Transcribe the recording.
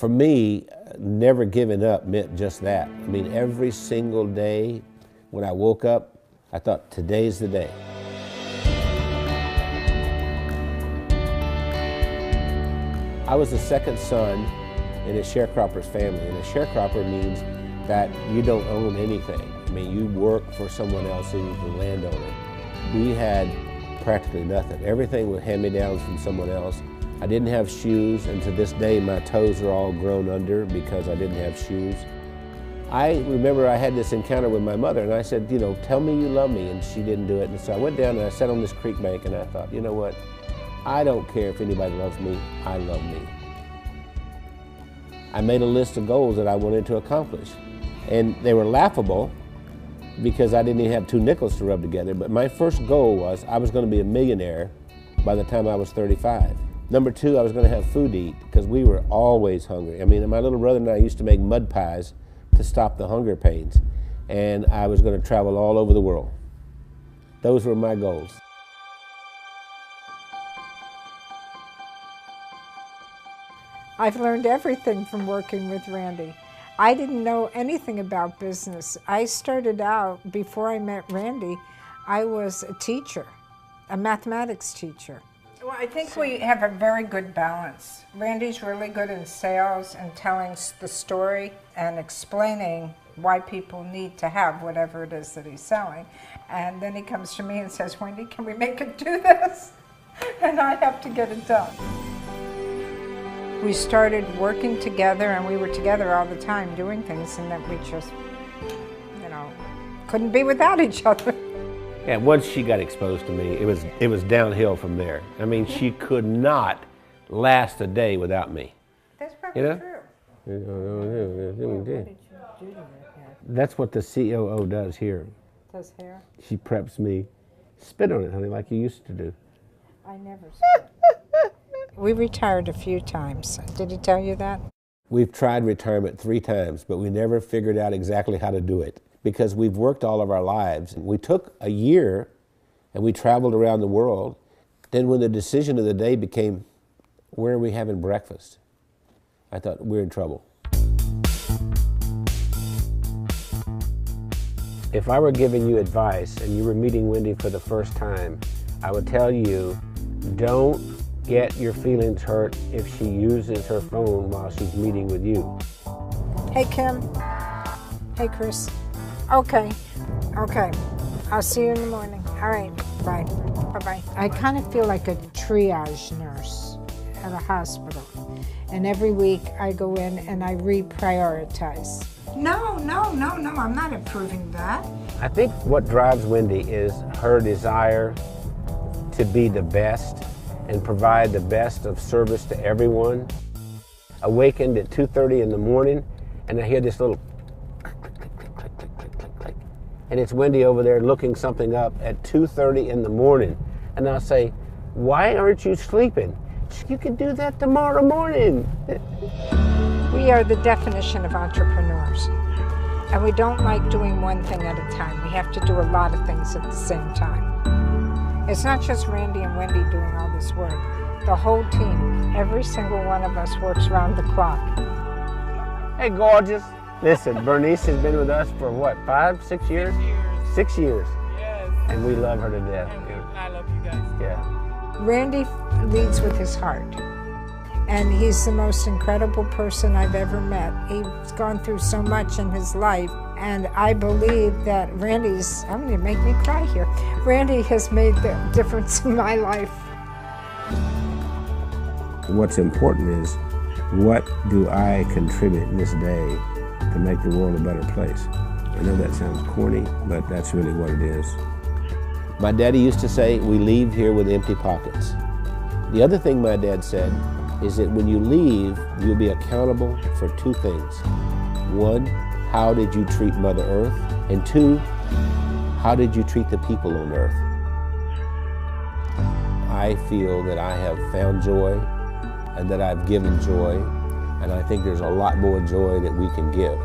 For me, never giving up meant just that. I mean, every single day when I woke up, I thought, today's the day. I was the second son in a sharecropper's family, and a sharecropper means that you don't own anything. I mean, you work for someone else who's the landowner. We had practically nothing. Everything was hand-me-downs from someone else. I didn't have shoes, and to this day my toes are all grown under because I didn't have shoes. I remember I had this encounter with my mother, and I said, you know, tell me you love me, and she didn't do it. And so I went down and I sat on this creek bank, and I thought, you know what? I don't care if anybody loves me, I love me. I made a list of goals that I wanted to accomplish, and they were laughable because I didn't even have 2 nickels to rub together, but my first goal was I was going to be a millionaire by the time I was 35. Number 2, I was going to have food to eat because we were always hungry. I mean, my little brother and I used to make mud pies to stop the hunger pains, and I was going to travel all over the world. Those were my goals. I've learned everything from working with Randy. I didn't know anything about business. I started out, before I met Randy, I was a teacher, a mathematics teacher. Well, I think we have a very good balance. Randy's really good in sales and telling the story and explaining why people need to have whatever it is that he's selling. And then he comes to me and says, Wendy, can we make it do this? And I have to get it done. We started working together, and we were together all the time doing things, and then we just, you know, couldn't be without each other. And once she got exposed to me, it was downhill from there. I mean, she could not last a day without me. That's probably true. What did you do to her hair? That's what the COO does here. Does hair? She preps me. Spit on it, honey, like you used to do. I never spit. We retired a few times. Did he tell you that? We've tried retirement 3 times, but we never figured out exactly how to do it because we've worked all of our lives. We took a year and we traveled around the world. Then when the decision of the day became, where are we having breakfast? I thought, we're in trouble. If I were giving you advice and you were meeting Wendy for the first time, I would tell you, don't get your feelings hurt if she uses her phone while she's meeting with you. Hey, Kim. Hey, Chris. Okay. I'll see you in the morning. All right. Bye. Bye-bye. I kind of feel like a triage nurse at a hospital. And every week I go in and I reprioritize. No, I'm not approving that. I think what drives Wendy is her desire to be the best and provide the best of service to everyone. Awakened at 2:30 in the morning, and I hear this little click, click, click, click, click, click, click, click. And it's Wendy over there looking something up at 2:30 in the morning. And I'll say, why aren't you sleeping? You can do that tomorrow morning. We are the definition of entrepreneurs. And we don't like doing one thing at a time. We have to do a lot of things at the same time. It's not just Randy and Wendy doing all this work. The whole team, every single one of us works around the clock. Hey, gorgeous. Listen, Bernice has been with us for what, 5, 6 years? 6 years. Yes. And we love her to death. And I love you guys. Yeah. Randy leads with his heart. And he's the most incredible person I've ever met. He's gone through so much in his life. And I believe that Randy's, I'm going to make me cry here. Randy has made the difference in my life. What's important is, what do I contribute in this day to make the world a better place? I know that sounds corny, but that's really what it is. My daddy used to say, we leave here with empty pockets. The other thing my dad said is that when you leave, you'll be accountable for 2 things. 1, how did you treat Mother Earth? And 2, how did you treat the people on Earth? I feel that I have found joy and that I've given joy, and I think there's a lot more joy that we can give.